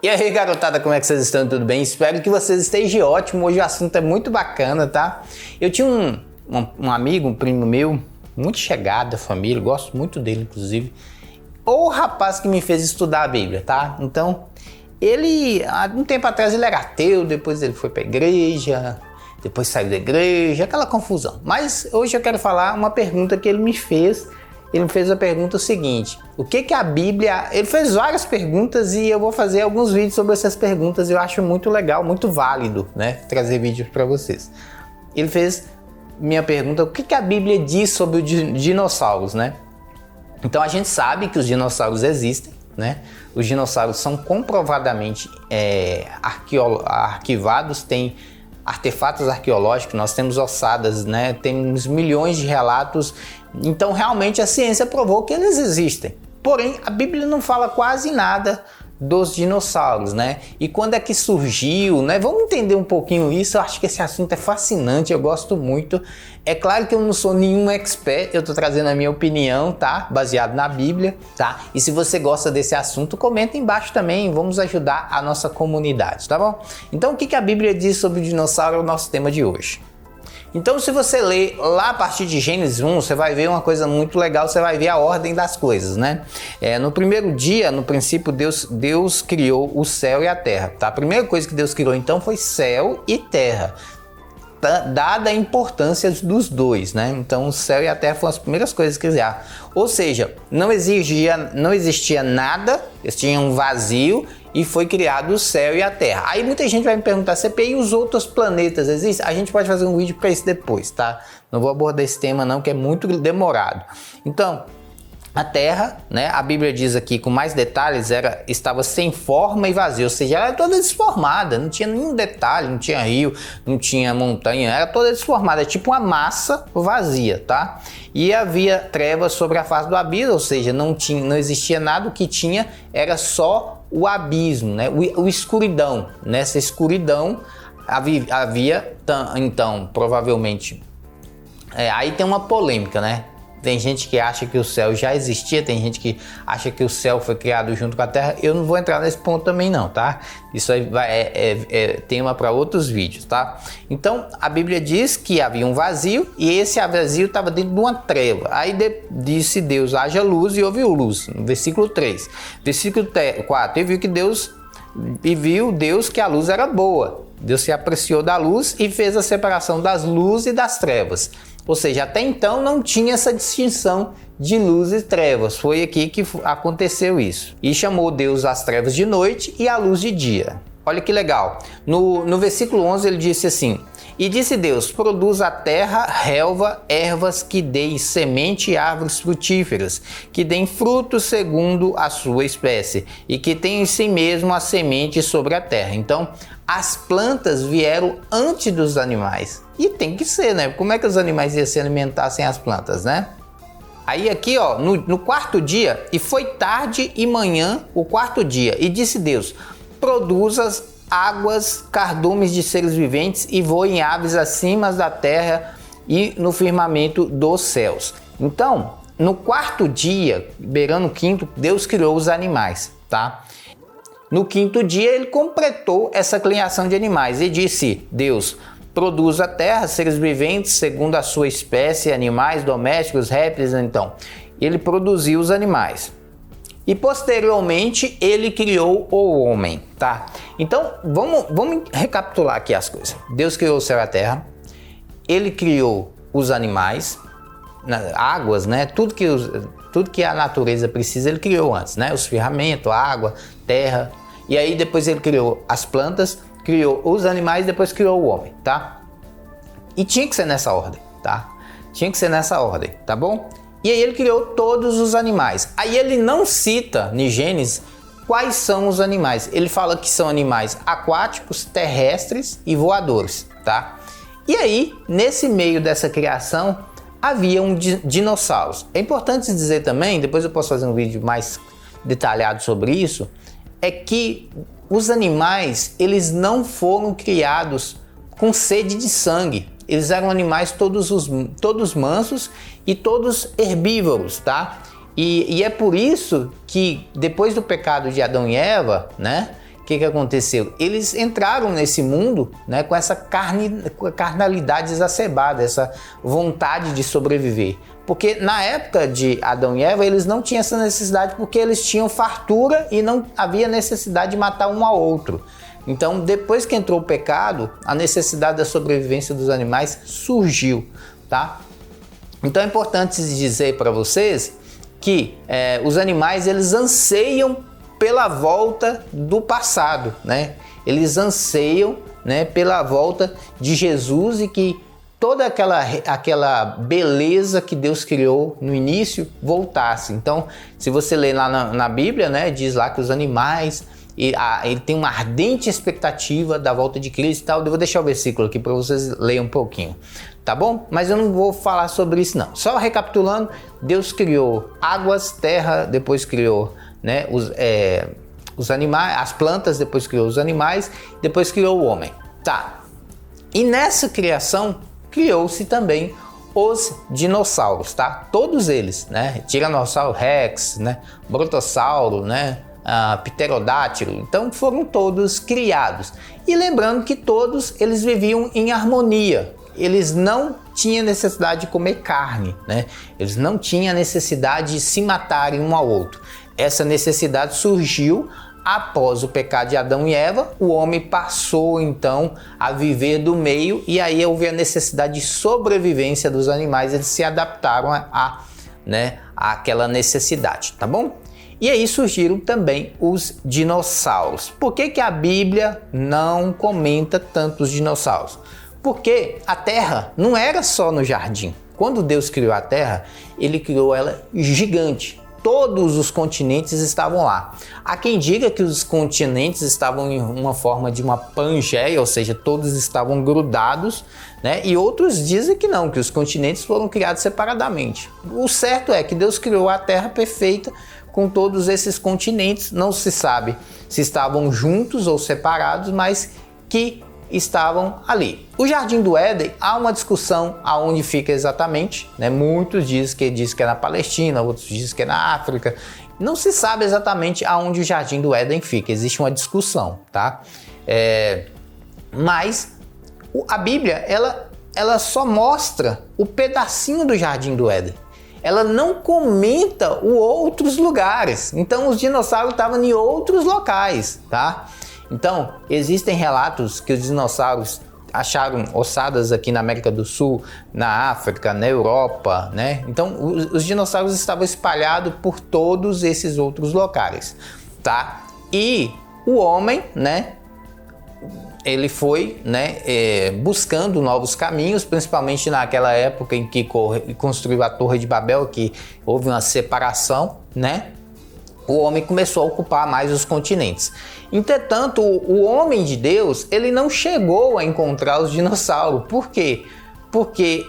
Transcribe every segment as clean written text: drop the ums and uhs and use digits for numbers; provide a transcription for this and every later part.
E aí, garotada, como é que vocês estão? Tudo bem? Espero que vocês estejam ótimos. Hoje o assunto é muito bacana, tá? Eu tinha um amigo, um primo meu, muito chegado da família, gosto muito dele, inclusive. O rapaz que me fez estudar a Bíblia, tá? Então, ele, há um tempo atrás, ele era ateu, depois ele foi pra igreja, depois saiu da igreja, aquela confusão. Mas hoje eu quero falar uma pergunta que ele me fez. Ele me fez a pergunta seguinte: o que a Bíblia... Ele fez várias perguntas e eu vou fazer alguns vídeos sobre essas perguntas. Eu acho muito legal, muito válido, né? Trazer vídeos para vocês. Ele fez minha pergunta: o que a Bíblia diz sobre os dinossauros, né? Então a gente sabe que os dinossauros existem, né? Os dinossauros são comprovadamente arquivados, tem artefatos arqueológicos, nós temos ossadas, né? Temos milhões de relatos. Então realmente a ciência provou que eles existem. Porém, a Bíblia não fala quase nada dos dinossauros, né? E quando é que surgiu, né? Vamos entender um pouquinho isso. Eu acho que esse assunto é fascinante, eu gosto muito. É claro que eu não sou nenhum expert, eu tô trazendo a minha opinião, tá? Baseado na Bíblia, tá? E se você gosta desse assunto, comenta embaixo também, vamos ajudar a nossa comunidade, tá bom? Então, o que a Bíblia diz sobre o dinossauro é o nosso tema de hoje. Então, se você ler lá a partir de Gênesis 1, você vai ver uma coisa muito legal, você vai ver a ordem das coisas, né? No primeiro dia, no princípio, Deus criou o céu e a terra, tá? A primeira coisa que Deus criou, então, foi céu e terra, dada a importância dos dois, né? Então, o céu e a terra foram as primeiras coisas que criaram. Ou seja, não existia nada, eles tinham um vazio, e foi criado o céu e a terra. Aí muita gente vai me perguntar: CP, e os outros planetas existem? A gente pode fazer um vídeo para isso depois, tá? Não vou abordar esse tema não, que é muito demorado. Então, a terra, né, a Bíblia diz aqui com mais detalhes, estava sem forma e vazia, ou seja, ela era toda desformada, não tinha nenhum detalhe, não tinha rio, não tinha montanha, era toda desformada, tipo uma massa vazia, tá? E havia trevas sobre a face do abismo, ou seja, não existia nada, o que tinha era só o abismo, né? O escuridão. Nessa escuridão havia, então, provavelmente... aí tem uma polêmica, né? Tem gente que acha que o céu já existia, tem gente que acha que o céu foi criado junto com a terra. Eu não vou entrar nesse ponto também não, tá? Isso aí é tema para outros vídeos, tá? Então, a Bíblia diz que havia um vazio e esse vazio estava dentro de uma treva. Aí disse Deus: haja luz, e houve luz. No versículo 3. Versículo 4. E viu Deus que a luz era boa. Deus se apreciou da luz e fez a separação das luzes e das trevas. Ou seja, até então não tinha essa distinção de luz e trevas. Foi aqui que aconteceu isso. E chamou Deus as trevas de noite e a luz de dia. Olha que legal. No versículo 11 ele disse assim: e disse Deus: produz a terra relva, ervas que deem semente e árvores frutíferas, que deem frutos segundo a sua espécie, e que tenham em si mesmo a semente sobre a terra. Então, as plantas vieram antes dos animais. E tem que ser, né? Como é que os animais iam se alimentar sem as plantas, né? Aí aqui, ó, no quarto dia, e foi tarde e manhã o quarto dia, e disse Deus: produza águas, cardumes de seres viventes, e voem aves acima da terra e no firmamento dos céus. Então, no quarto dia, beirando o quinto, Deus criou os animais, tá? No quinto dia ele completou essa criação de animais e disse Deus: produz a terra, seres viventes segundo a sua espécie, animais domésticos, répteis. Então, ele produziu os animais. E posteriormente ele criou o homem, tá? Então, vamos recapitular aqui as coisas. Deus criou o céu e a terra, ele criou os animais, águas, né? Tudo que a natureza precisa, ele criou antes, né? Os ferramentas, água, terra. E aí depois ele criou as plantas, criou os animais, depois criou o homem, tá? E tinha que ser nessa ordem, tá? Tinha que ser nessa ordem, tá bom? E aí ele criou todos os animais. Aí ele não cita em Gênesis quais são os animais. Ele fala que são animais aquáticos, terrestres e voadores, tá? E aí, nesse meio dessa criação, havia dinossauros. É importante dizer também, depois eu posso fazer um vídeo mais detalhado sobre isso, é que os animais, eles não foram criados com sede de sangue. Eles eram animais todos mansos e todos herbívoros, tá? E é por isso que depois do pecado de Adão e Eva, né, o que aconteceu? Eles entraram nesse mundo, né, com essa carnalidade exacerbada, essa vontade de sobreviver. Porque na época de Adão e Eva, eles não tinham essa necessidade porque eles tinham fartura e não havia necessidade de matar um ao outro. Então, depois que entrou o pecado, a necessidade da sobrevivência dos animais surgiu, tá? Então é importante dizer para vocês que os animais, eles anseiam pela volta do passado, né? Eles anseiam, né, pela volta de Jesus e que toda aquela beleza que Deus criou no início voltasse. Então, se você ler lá na Bíblia, né, diz lá que os animais, ele tem uma ardente expectativa da volta de Cristo e tal. Eu vou deixar o versículo aqui para vocês lerem um pouquinho, tá bom? Mas eu não vou falar sobre isso não. Só recapitulando, Deus criou águas, terra, depois criou, né, os animais, as plantas, depois criou os animais, depois criou o homem. Tá. E nessa criação criou-se também os dinossauros, tá? Todos eles, né? Tiranossauro Rex, né? Brontossauro, né? Pterodátilo. Então foram todos criados. E lembrando que todos eles viviam em harmonia. Eles não tinham necessidade de comer carne, né? Eles não tinham necessidade de se matarem um ao outro. Essa necessidade surgiu após o pecado de Adão e Eva. O homem passou então a viver do meio e aí houve a necessidade de sobrevivência dos animais. Eles se adaptaram àquela necessidade, tá bom? E aí surgiram também os dinossauros. Por que a Bíblia não comenta tanto os dinossauros? Porque a Terra não era só no jardim. Quando Deus criou a Terra, ele criou ela gigante. Todos os continentes estavam lá. Há quem diga que os continentes estavam em uma forma de uma pangeia, ou seja, todos estavam grudados, né? E outros dizem que não, que os continentes foram criados separadamente. O certo é que Deus criou a Terra perfeita com todos esses continentes. Não se sabe se estavam juntos ou separados, mas que estavam ali. O Jardim do Éden, há uma discussão aonde fica exatamente, né? Muitos dizem que é na Palestina, outros dizem que é na África. Não se sabe exatamente aonde o Jardim do Éden fica, existe uma discussão, tá? Mas a Bíblia, ela só mostra o pedacinho do Jardim do Éden. Ela não comenta os outros lugares. Então os dinossauros estavam em outros locais, tá? Então, existem relatos que os dinossauros acharam ossadas aqui na América do Sul, na África, na Europa, né? Então, os dinossauros estavam espalhados por todos esses outros locais, tá? E o homem, né? Ele foi, né, buscando novos caminhos, principalmente naquela época em que construiu a Torre de Babel, que houve uma separação, né? O homem começou a ocupar mais os continentes. Entretanto, o homem de Deus, ele não chegou a encontrar os dinossauros. Por quê? Porque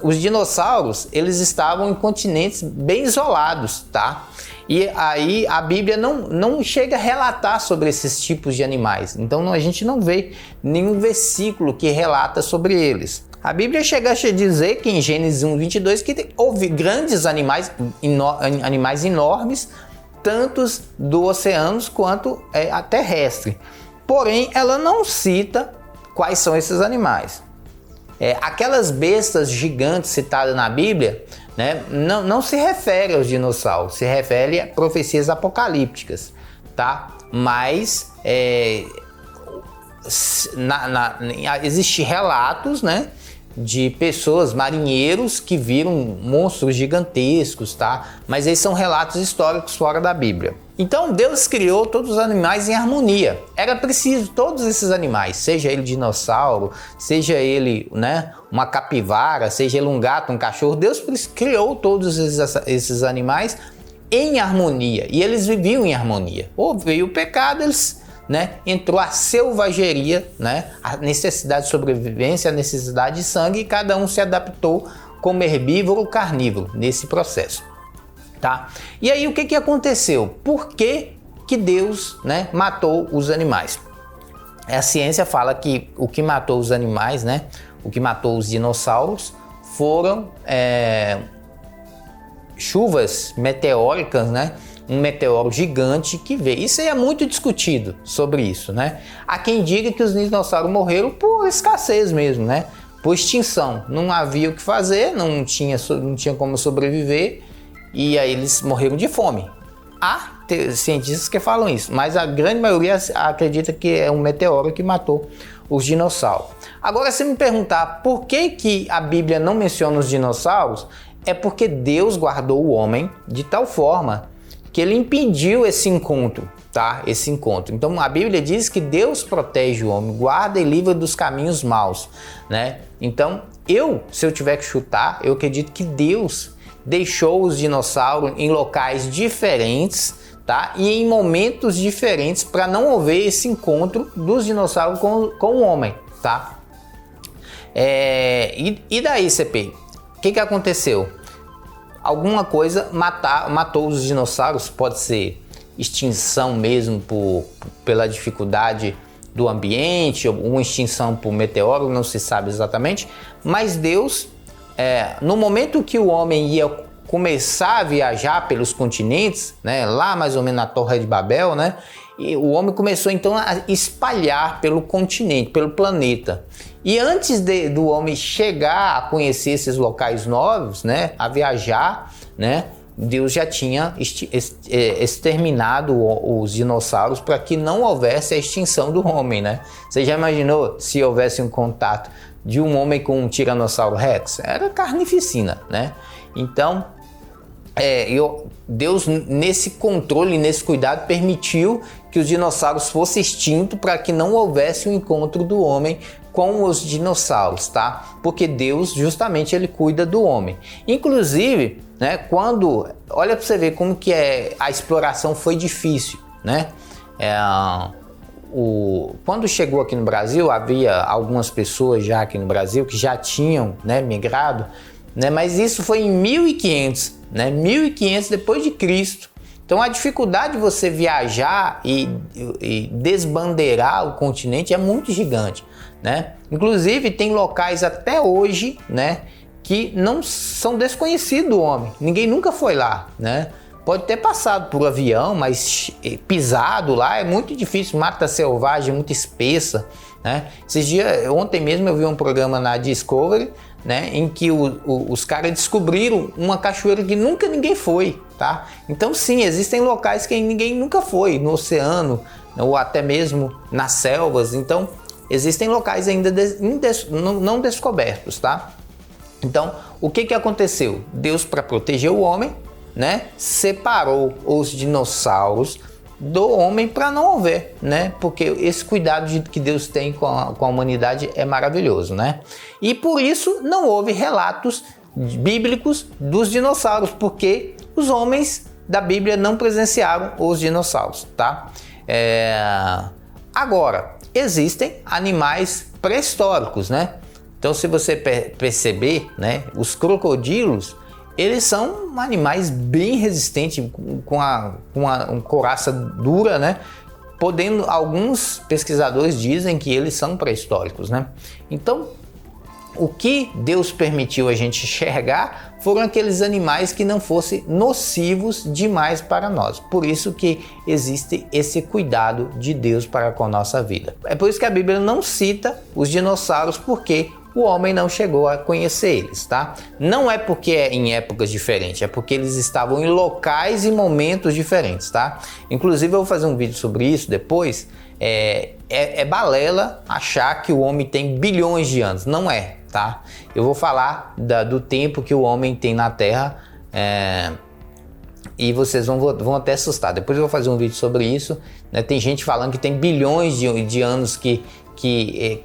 os dinossauros, eles estavam em continentes bem isolados, tá? E aí a Bíblia não chega a relatar sobre esses tipos de animais. Então a gente não vê nenhum versículo que relata sobre eles. A Bíblia chega a dizer que em Gênesis 1:22 que houve grandes animais enormes, tantos do oceano quanto a terrestre. Porém, ela não cita quais são esses animais. Aquelas bestas gigantes citadas na Bíblia, né, não se refere aos dinossauros, se refere a profecias apocalípticas, tá? Mas existem relatos, né, de pessoas, marinheiros que viram monstros gigantescos, tá? Mas esses são relatos históricos fora da Bíblia. Então Deus criou todos os animais em harmonia. Era preciso todos esses animais, seja ele dinossauro, seja ele, né, uma capivara, seja ele um gato, um cachorro. Deus criou todos esses animais em harmonia e eles viviam em harmonia. Ou veio o pecado, né, entrou a selvageria, né, a necessidade de sobrevivência, a necessidade de sangue, e cada um se adaptou como herbívoro ou carnívoro nesse processo, tá? E aí o que aconteceu? Por que Deus, né, matou os animais? A ciência fala que o que matou os animais, né, o que matou os dinossauros foram chuvas meteóricas, né, um meteoro gigante que veio. Isso aí é muito discutido sobre isso, né? Há quem diga que os dinossauros morreram por escassez mesmo, né? Por extinção. Não havia o que fazer, não tinha como sobreviver e aí eles morreram de fome. Há cientistas que falam isso, mas a grande maioria acredita que é um meteoro que matou os dinossauros. Agora, se me perguntar por que a Bíblia não menciona os dinossauros, é porque Deus guardou o homem de tal forma que ele impediu esse encontro, tá? Esse encontro. Então a Bíblia diz que Deus protege o homem, guarda e livra dos caminhos maus, né? Então se eu tiver que chutar, eu acredito que Deus deixou os dinossauros em locais diferentes, tá? E em momentos diferentes para não haver esse encontro dos dinossauros com o homem, tá? E daí, CP? O que aconteceu? Alguma coisa matou os dinossauros, pode ser extinção mesmo pela dificuldade do ambiente, ou uma extinção por meteoro, não se sabe exatamente, mas Deus, no momento que o homem ia começar a viajar pelos continentes, né, lá mais ou menos na Torre de Babel, né, e o homem começou então a espalhar pelo continente, pelo planeta. E antes do homem chegar a conhecer esses locais novos, né, a viajar, né, Deus já tinha exterminado os dinossauros para que não houvesse a extinção do homem, né? Você já imaginou se houvesse um contato de um homem com um Tiranossauro Rex? Era carnificina, né? Então, Deus, nesse controle, nesse cuidado, permitiu que os dinossauros fossem extintos para que não houvesse o encontro do homem com os dinossauros, tá? Porque Deus, justamente, ele cuida do homem. Inclusive, né, olha para você ver como que a exploração foi difícil, né? Quando chegou aqui no Brasil, havia algumas pessoas já aqui no Brasil que já tinham, né, migrado, né? Mas isso foi em 1500, né? 1500 depois de Cristo. Então a dificuldade de você viajar e desbandeirar o continente é muito gigante, né? Inclusive tem locais até hoje, né, que não são desconhecidos do homem. Ninguém nunca foi lá, né? Pode ter passado por avião, mas pisado lá é muito difícil. Mata selvagem, muito espessa, né? Ontem mesmo eu vi um programa na Discovery, né, em que os caras descobriram uma cachoeira que nunca ninguém foi, tá? Então sim, existem locais que ninguém nunca foi, no oceano ou até mesmo nas selvas. Então existem locais ainda não descobertos, tá? Então o que aconteceu? Deus, para proteger o homem, né, separou os dinossauros do homem para não haver, né? Porque esse cuidado que Deus tem com a humanidade é maravilhoso, né? E por isso não houve relatos bíblicos dos dinossauros, porque os homens da Bíblia não presenciaram os dinossauros, tá? Agora, existem animais pré-históricos, né? Então, se você perceber, né, os crocodilos, eles são animais bem resistentes, com uma couraça dura, né? Alguns pesquisadores dizem que eles são pré-históricos, né? Então, o que Deus permitiu a gente enxergar foram aqueles animais que não fossem nocivos demais para nós. Por isso que existe esse cuidado de Deus para com a nossa vida. É por isso que a Bíblia não cita os dinossauros, porque o homem não chegou a conhecer eles, tá? Não é porque é em épocas diferentes, é porque eles estavam em locais e momentos diferentes, tá? Inclusive eu vou fazer um vídeo sobre isso depois. É balela achar que o homem tem bilhões de anos, não é, tá? Eu vou falar do tempo que o homem tem na Terra, e vocês vão até assustar. Depois eu vou fazer um vídeo sobre isso, né? Tem gente falando que tem bilhões de anos que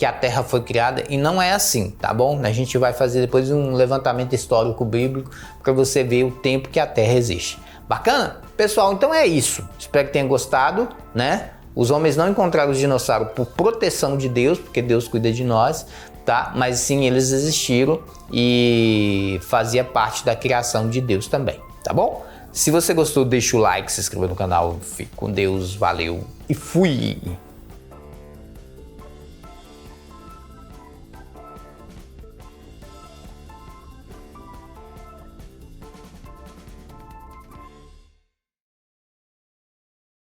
a Terra foi criada, e não é assim, tá bom? A gente vai fazer depois um levantamento histórico bíblico para você ver o tempo que a Terra existe. Bacana? Pessoal, então é isso. Espero que tenham gostado, né? Os homens não encontraram os dinossauros por proteção de Deus, porque Deus cuida de nós, tá? Mas sim, eles existiram e fazia parte da criação de Deus também, tá bom? Se você gostou, deixa o like, se inscreva no canal. Fique com Deus, valeu e fui!